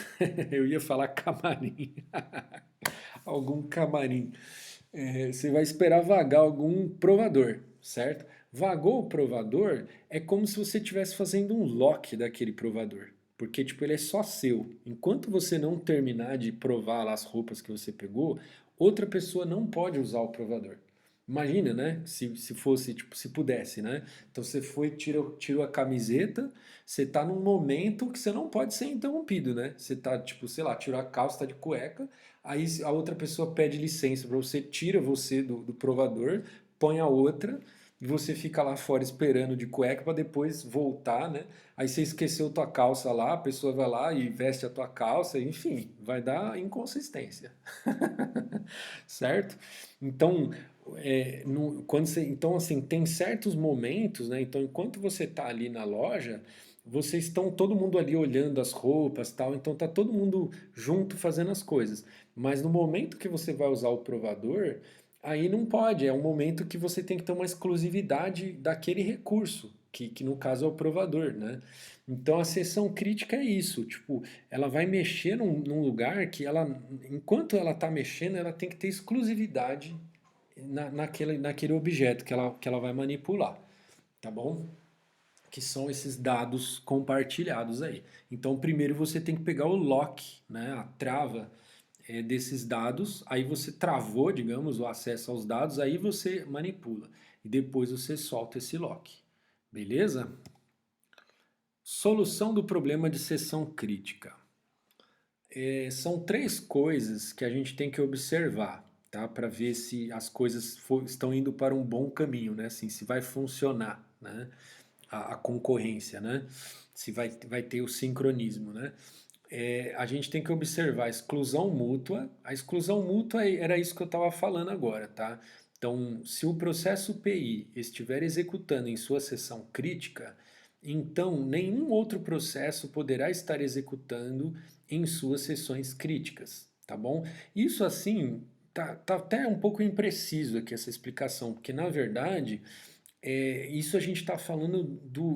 Eu ia falar camarim. Algum camarim. Você vai esperar vagar algum provador, certo? Vagou o provador, é como se você estivesse fazendo um lock daquele provador. Porque, tipo, ele é só seu. Enquanto você não terminar de provar lá as roupas que você pegou, outra pessoa não pode usar o provador. Imagina, né? Se fosse, tipo, se pudesse, né? Então você foi, tirou a camiseta, você tá num momento que você não pode ser interrompido, né? Você tá, tipo, sei lá, tirou a calça, tá de cueca, aí a outra pessoa pede licença para você, tira você do provador, põe a outra, e você fica lá fora esperando de cueca para depois voltar, né? Aí você esqueceu tua calça lá, a pessoa vai lá e veste a tua calça, enfim, vai dar inconsistência. Certo? Então, então assim, tem certos momentos, né? Então, enquanto você está ali na loja, vocês estão todo mundo ali olhando as roupas, tal, então tá todo mundo junto fazendo as coisas. Mas no momento que você vai usar o provador, aí não pode, é um momento que você tem que ter uma exclusividade daquele recurso, que no caso é o provador, né? Então a seção crítica é isso, tipo, ela vai mexer num lugar que ela, enquanto ela está mexendo, ela tem que ter exclusividade naquele objeto que ela vai manipular, tá bom? Que são esses dados compartilhados aí. Então, primeiro você tem que pegar o lock, né, a trava desses dados, aí você travou, digamos, o acesso aos dados, aí você manipula. E depois você solta esse lock. Beleza? Solução do problema de seção crítica. São três coisas que a gente tem que observar, tá? Para ver se as coisas estão indo para um bom caminho, né? Assim, se vai funcionar, né? A concorrência, né? Se vai ter o sincronismo, né? A gente tem que observar a exclusão mútua. A exclusão mútua era isso que eu estava falando agora, tá? Então, se o processo PI estiver executando em sua seção crítica, então nenhum outro processo poderá estar executando em suas seções críticas, tá bom? Isso assim tá até um pouco impreciso aqui essa explicação, porque na verdade isso a gente está falando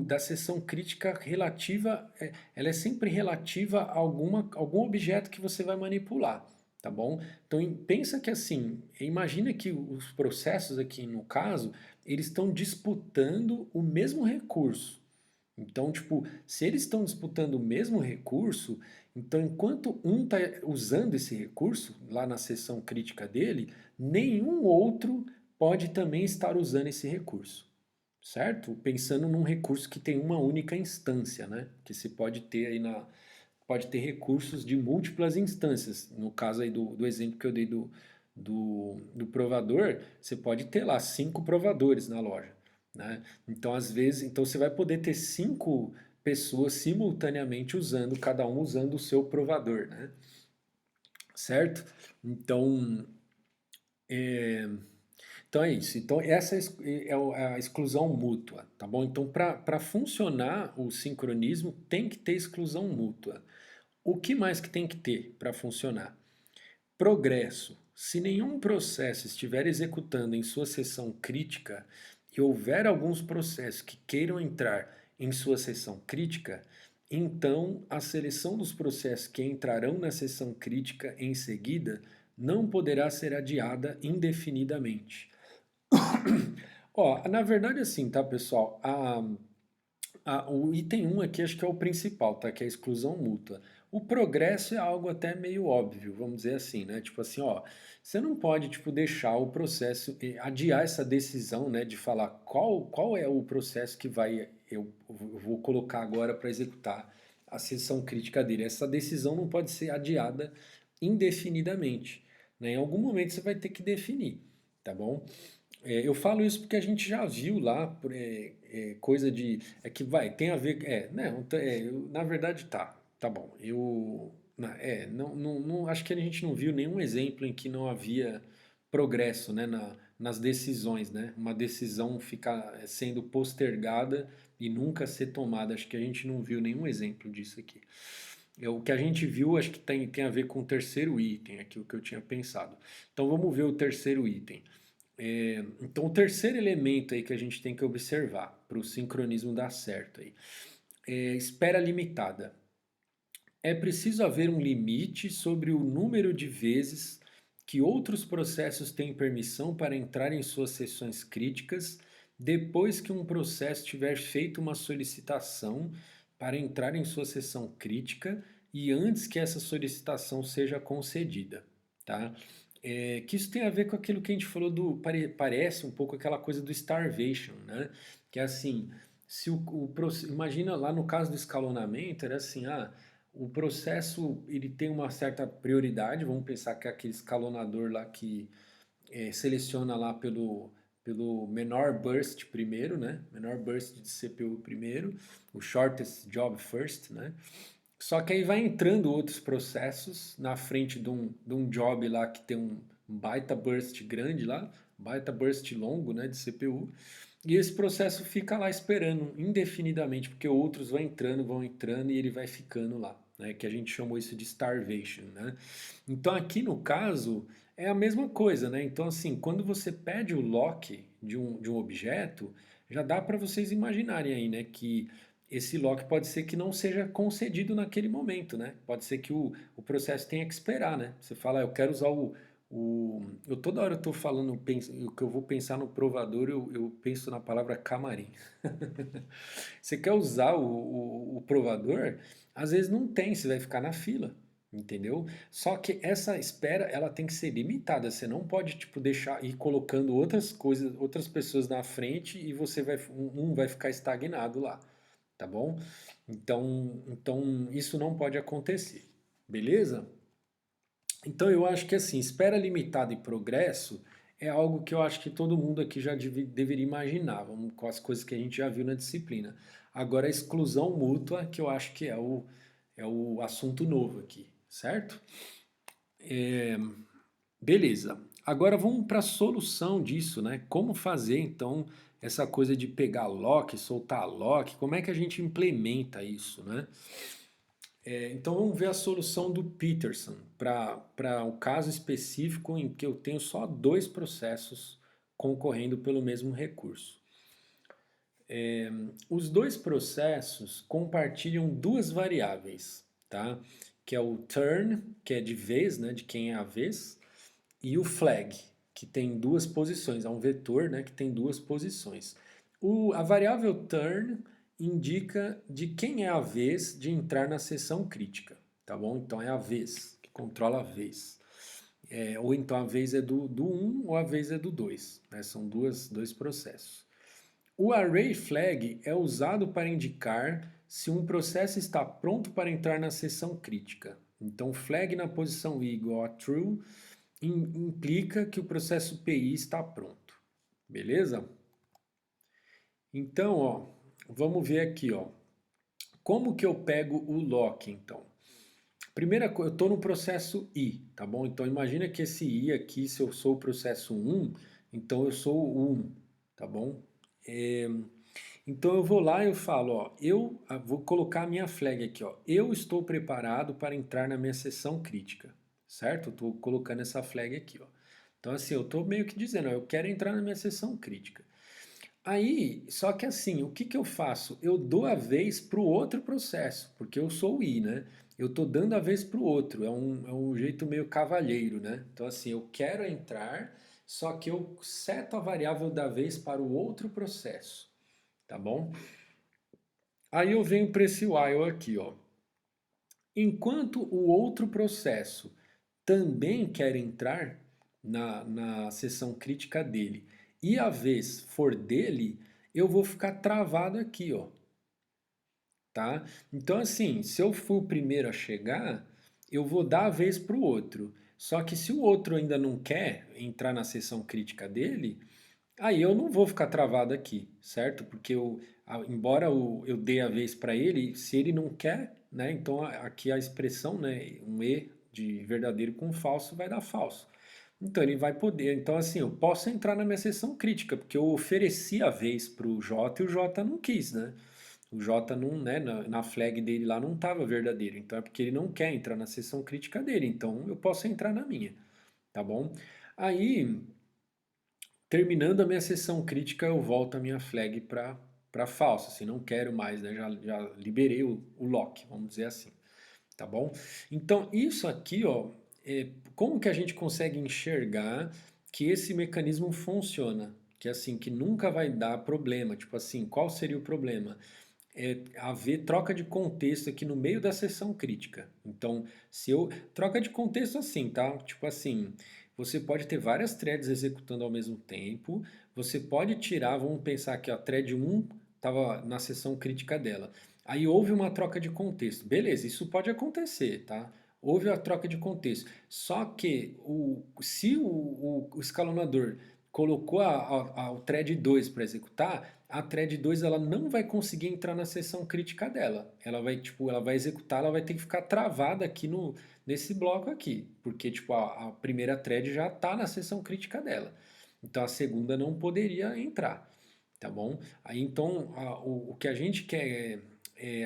da seção crítica relativa, ela é sempre relativa a algum objeto que você vai manipular, tá bom? Então pensa que assim, imagina que os processos aqui no caso, eles estão disputando o mesmo recurso. Então, tipo, se eles estão disputando o mesmo recurso, então enquanto um está usando esse recurso lá na seção crítica dele, nenhum outro pode também estar usando esse recurso, certo? Pensando num recurso que tem uma única instância, né? Que se pode ter aí pode ter recursos de múltiplas instâncias. No caso aí do exemplo que eu dei do provador, você pode ter lá 5 provadores na loja, né? Então, às vezes, então você vai poder ter 5 pessoas simultaneamente usando, cada um usando o seu provador, né? Certo? Então, então é isso. Então essa é a exclusão mútua, tá bom? Então para funcionar o sincronismo tem que ter exclusão mútua. O que mais que tem que ter para funcionar? Progresso. Se nenhum processo estiver executando em sua seção crítica e houver alguns processos que queiram entrar em sua seção crítica, então a seleção dos processos que entrarão na seção crítica em seguida não poderá ser adiada indefinidamente. Ó, na verdade assim, tá, pessoal? O item 1 aqui acho que é o principal, tá? Que é a exclusão mútua. O progresso é algo até meio óbvio, vamos dizer assim, né? Tipo assim, ó, você não pode, tipo, deixar o processo, adiar essa decisão, né? De falar qual é o processo que eu vou colocar agora para executar a seção crítica dele. Essa decisão não pode ser adiada indefinidamente, né? Em algum momento você vai ter que definir, tá bom? Eu falo isso porque a gente já viu lá coisa de. É que vai, tem a ver. Não, na verdade tá bom. Acho que a gente não viu nenhum exemplo em que não havia progresso, né, nas decisões, né? Uma decisão ficar sendo postergada e nunca ser tomada. Acho que a gente não viu nenhum exemplo disso aqui. O que a gente viu, acho que tem a ver com o terceiro item, aqui o que eu tinha pensado. Então vamos ver o terceiro item. Então, o terceiro elemento aí que a gente tem que observar para o sincronismo dar certo aí é espera limitada. É preciso haver um limite sobre o número de vezes que outros processos têm permissão para entrar em suas sessões críticas depois que um processo tiver feito uma solicitação para entrar em sua sessão crítica e antes que essa solicitação seja concedida, tá? Que isso tem a ver com aquilo que a gente falou parece um pouco aquela coisa do starvation, né? Que é assim, se imagina lá no caso do escalonamento, era assim, o processo ele tem uma certa prioridade, vamos pensar que é aquele escalonador lá que seleciona lá pelo menor burst primeiro, né? Menor burst de CPU primeiro, o shortest job first, né? Só que aí vai entrando outros processos na frente de um job lá que tem um baita burst grande lá, baita burst longo, né, de CPU, e esse processo fica lá esperando indefinidamente, porque outros vão entrando e ele vai ficando lá, né, que a gente chamou isso de starvation, né? Então aqui no caso é a mesma coisa, né? Então assim, quando você pede o lock de um objeto, já dá para vocês imaginarem aí, né, que esse lock pode ser que não seja concedido naquele momento, né? Pode ser que o processo tenha que esperar, né? Você fala, eu quero usar eu toda hora eu estou falando o que eu vou pensar no provador, eu penso na palavra camarim. Você quer usar o provador, às vezes não tem, você vai ficar na fila, entendeu? Só que essa espera, ela tem que ser limitada, você não pode, tipo, deixar ir colocando outras coisas, outras pessoas na frente e você vai ficar estagnado lá, tá bom? Então isso não pode acontecer, beleza? Então eu acho que assim, espera limitada e progresso é algo que eu acho que todo mundo aqui já deveria imaginar, vamos, com as coisas que a gente já viu na disciplina. Agora a exclusão mútua, que eu acho que é o assunto novo aqui, certo? Beleza. Agora vamos para a solução disso, né? Como fazer então essa coisa de pegar lock, soltar lock, como é que a gente implementa isso, né? Então vamos ver a solução do Peterson para o caso específico em que eu tenho só dois processos concorrendo pelo mesmo recurso. Os dois processos compartilham duas variáveis, tá? Que é o turn, que é de vez, né, de quem é a vez, e o flag, que tem duas posições, é um vetor, né, que tem duas posições. A variável turn indica de quem é a vez de entrar na seção crítica, tá bom? Então é a vez, que controla a vez. Ou então a vez é do 1 ou a vez é do 2, né? São dois processos. O array flag é usado para indicar se um processo está pronto para entrar na seção crítica. Então, flag na posição i igual a true implica que o processo PI está pronto. Beleza? Então, ó, vamos ver aqui, ó. Como que eu pego o lock, então? Primeira coisa, eu estou no processo I, tá bom? Então, imagina que esse I aqui, se eu sou o processo 1, então eu sou o 1, tá bom? Então, eu vou lá e eu falo, ó, eu vou colocar a minha flag aqui, ó. Eu estou preparado para entrar na minha sessão crítica, certo? Eu estou colocando essa flag aqui, ó. Então, assim, eu estou meio que dizendo, ó, eu quero entrar na minha sessão crítica. Aí, só que assim, o que que eu faço? Eu dou a vez para o outro processo, porque eu sou o I, né? Eu estou dando a vez para o outro, é um jeito meio cavalheiro, né? Então assim, eu quero entrar, só que eu seto a variável da vez para o outro processo, tá bom? Aí eu venho para esse while aqui, ó. Enquanto o outro processo também quer entrar na seção crítica dele e a vez for dele, eu vou ficar travado aqui, ó. Tá? Então, assim, se eu for o primeiro a chegar, eu vou dar a vez para o outro. Só que se o outro ainda não quer entrar na seção crítica dele, Aí eu não vou ficar travado aqui, certo? Porque embora eu dê a vez para ele, se ele não quer, né? Então aqui a expressão, né? Um E de verdadeiro com falso vai dar falso. Então ele vai poder. Então assim, eu posso entrar na minha sessão crítica, porque eu ofereci a vez para o Jota e o Jota não quis, né? O Jota não, né? Na flag dele lá não estava verdadeiro. Então é porque ele não quer entrar na sessão crítica dele. Então eu posso entrar na minha, tá bom? Aí terminando a minha sessão crítica, eu volto a minha flag para falsa, assim, não quero mais, né? Já liberei o lock, vamos dizer assim, tá bom? Então, isso aqui, ó, como que a gente consegue enxergar que esse mecanismo funciona? Que assim, que nunca vai dar problema, tipo assim, qual seria o problema? Haver troca de contexto aqui no meio da sessão crítica. Então, se eu. Troca de contexto assim, tá? Tipo assim, você pode ter várias threads executando ao mesmo tempo. Você pode tirar, vamos pensar que a thread 1 estava na sessão crítica dela. Aí houve uma troca de contexto. Beleza, isso pode acontecer, tá? Houve a troca de contexto. Só que se o escalonador colocou o thread 2 para executar, a thread 2 ela não vai conseguir entrar na sessão crítica dela. Ela vai, tipo, ela vai executar, ela vai ter que ficar travada aqui nesse bloco aqui, porque tipo a primeira thread já está na sessão crítica dela. Então a segunda não poderia entrar, tá bom? Aí então o que a gente quer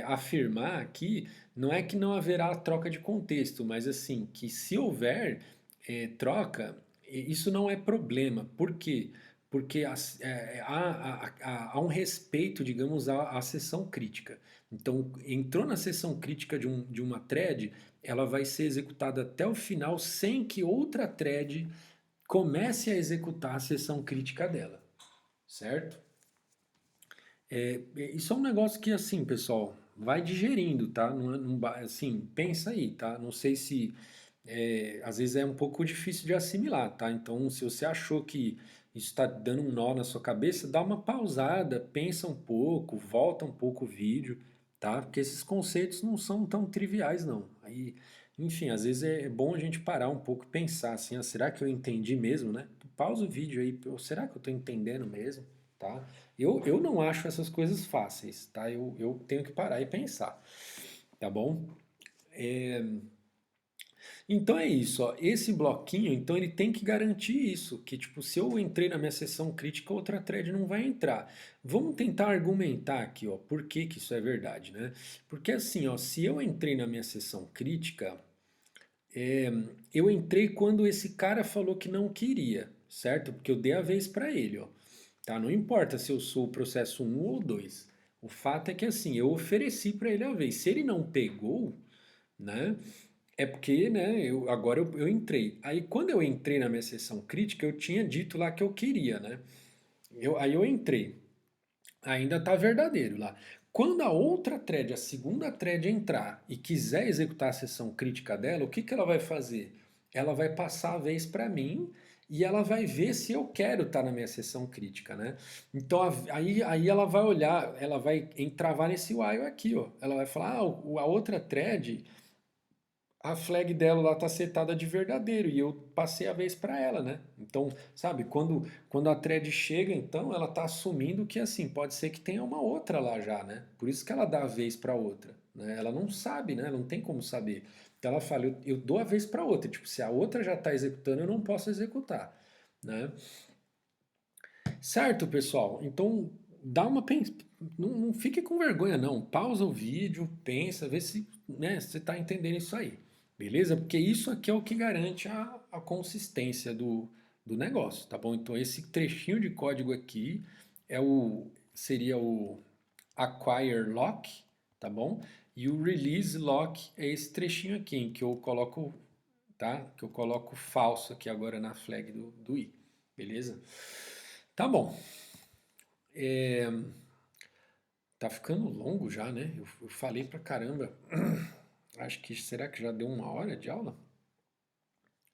afirmar aqui não é que não haverá troca de contexto, mas assim que se houver troca, isso não é problema. Por quê? Porque há um respeito, digamos, à sessão crítica. Então, entrou na sessão crítica de uma thread, ela vai ser executada até o final sem que outra thread comece a executar a sessão crítica dela, certo? Isso é um negócio que, assim, pessoal, vai digerindo, tá? Assim, pensa aí, tá? Não sei se às vezes é um pouco difícil de assimilar, tá? Então, se você achou que isso está dando um nó na sua cabeça, dá uma pausada, pensa um pouco, volta um pouco o vídeo, tá? Porque esses conceitos não são tão triviais, não. Aí, enfim, às vezes é bom a gente parar um pouco e pensar assim, será que eu entendi mesmo, né? Pausa o vídeo aí, será que eu estou entendendo mesmo, tá? Eu não acho essas coisas fáceis, tá? Eu tenho que parar e pensar, tá bom? Então é isso, ó. Esse bloquinho, então ele tem que garantir isso, que tipo, se eu entrei na minha sessão crítica, outra thread não vai entrar. Vamos tentar argumentar aqui, ó, por que que isso é verdade, né? Porque assim, ó, se eu entrei na minha sessão crítica, eu entrei quando esse cara falou que não queria, certo? Porque eu dei a vez para ele, ó. Tá? Não importa se eu sou o processo um ou 2. O fato é que assim, eu ofereci para ele a vez. Se ele não pegou, né? É porque, né, agora eu entrei. Aí quando eu entrei na minha sessão crítica, eu tinha dito lá que eu queria, né? Aí eu entrei. Ainda tá verdadeiro lá. Quando a outra thread, a segunda thread entrar e quiser executar a sessão crítica dela, o que que ela vai fazer? Ela vai passar a vez para mim e ela vai ver se eu quero estar na minha sessão crítica, né? Então aí ela vai olhar, ela vai entravar nesse while aqui, ó. Ela vai falar, a outra thread a flag dela lá tá setada de verdadeiro e eu passei a vez para ela, né? Então, sabe, quando a thread chega, então ela tá assumindo que assim, pode ser que tenha uma outra lá já, né? Por isso que ela dá a vez para outra, né? Ela não sabe, né? Ela não tem como saber. Então ela fala, eu dou a vez para outra, tipo, se a outra já tá executando, eu não posso executar, né? Certo, pessoal? Então, dá uma não fique com vergonha não. Pausa o vídeo, pensa, vê se, né, você está entendendo isso aí. Beleza? Porque isso aqui é o que garante a consistência do negócio, tá bom? Então, esse trechinho de código aqui seria o acquire lock, tá bom? E o release lock é esse trechinho aqui, em que eu coloco, tá? Que eu coloco falso aqui agora na flag do i. Beleza? Tá bom. Tá ficando longo já, né? Eu falei pra caramba. Acho que será que já deu 1 hora de aula?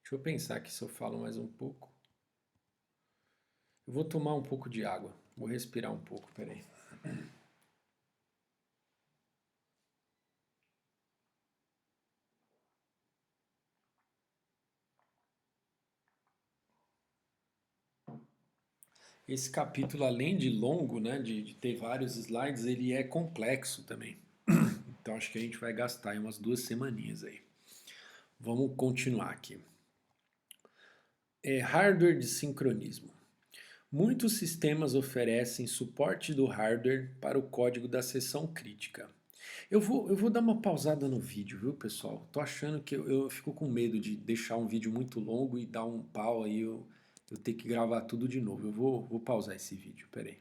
Deixa eu pensar aqui se eu falo mais um pouco. Eu vou tomar um pouco de água. Vou respirar um pouco, peraí. esse capítulo, além de longo, né, de ter vários slides, ele é complexo também. Então acho que a gente vai gastar aí umas 2 semaninhas aí. Vamos continuar aqui. Hardware de sincronismo. Muitos sistemas oferecem suporte do hardware para o código da seção crítica. Eu vou dar uma pausada no vídeo, viu, pessoal? Tô achando que eu fico com medo de deixar um vídeo muito longo e dar um pau aí, eu ter que gravar tudo de novo. Eu vou pausar esse vídeo, peraí.